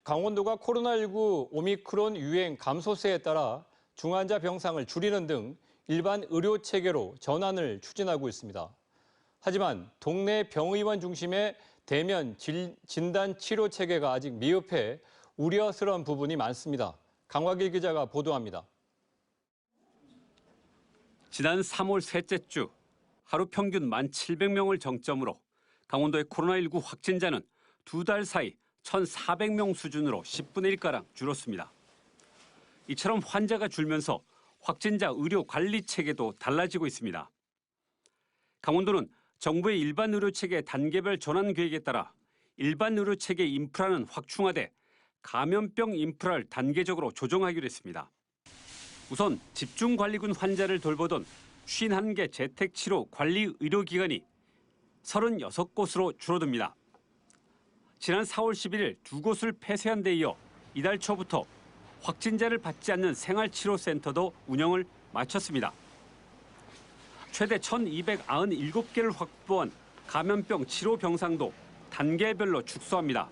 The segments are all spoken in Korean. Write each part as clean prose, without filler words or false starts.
강원도가 코로나19 오미크론 유행 감소세에 따라 중환자 병상을 줄이는 등 일반 의료 체계로 전환을 추진하고 있습니다. 하지만 동네 병의원 중심의 대면 진단 치료 체계가 아직 미흡해 우려스러운 부분이 많습니다. 강화길 기자가 보도합니다. 지난 3월 셋째 주 하루 평균 1,700명을 정점으로 강원도의 코로나19 확진자는 2달 사이 1,400명 수준으로 10분의 1가량 줄었습니다. 이처럼 환자가 줄면서 확진자 의료 관리 체계도 달라지고 있습니다. 강원도는 정부의 일반 의료 체계 단계별 전환 계획에 따라 일반 의료 체계 인프라는 확충하되 감염병 인프라를 단계적으로 조정하기로 했습니다. 우선 집중관리군 환자를 돌보던 51개 재택치료 관리 의료기관이 36곳으로 줄어듭니다. 지난 4월 11일 2곳을 폐쇄한 데 이어 이달 초부터 확진자를 받지 않는 생활치료센터도 운영을 마쳤습니다. 최대 1,297개를 확보한 감염병 치료 병상도 단계별로 축소합니다.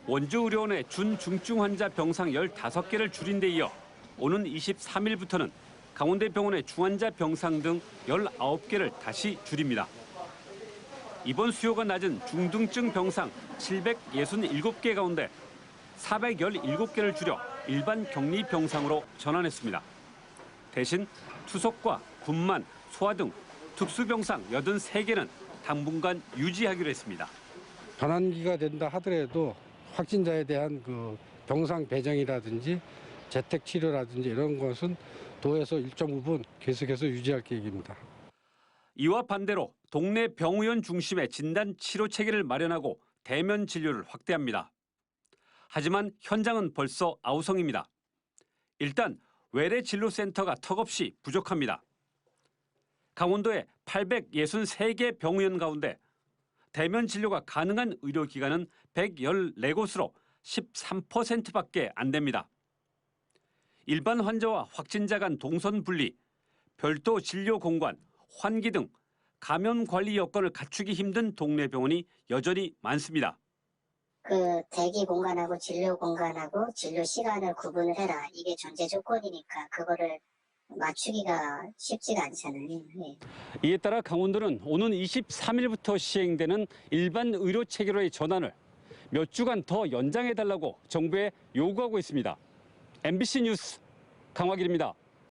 원주의료원의 준중증 환자 병상 15개를 줄인 데 이어 오는 23일부터는 강원대병원의 중환자 병상 등 19개를 다시 줄입니다. 입원 수요가 낮은 중등증 병상 767개 가운데 417개를 줄여 일반 격리 병상으로 전환했습니다. 대신 투석과 분만, 소아 등 특수병상 83개는 당분간 유지하기로 했습니다. 전환기가 된다 하더라도 확진자에 대한 그 병상 배정이라든지 재택 치료라든지 이런 것은 도에서 일정 부분 계속해서 유지할 계획입니다. 이와 반대로 동네 병의원 중심의 진단 치료 체계를 마련하고 대면 진료를 확대합니다. 하지만 현장은 벌써 아우성입니다. 일단 외래 진료센터가 턱없이 부족합니다. 강원도의 863개 병의원 가운데 대면 진료가 가능한 의료기관은 114곳으로 13%밖에 안 됩니다. 일반 환자와 확진자 간 동선 분리, 별도 진료 공간, 환기 등 감염 관리 여건을 갖추기 힘든 동네 병원이 여전히 많습니다. 대기 공간하고 진료 공간하고 진료 시간을 구분을 해라. 이게 전제 조건이니까 그거를 맞추기가 쉽지가 않잖아요. 네. 이에 따라 강원도는 오는 23일부터 시행되는 일반 의료 체계로의 전환을 몇 주간 더 연장해달라고 정부에 요구하고 있습니다. MBC 뉴스 강화길입니다.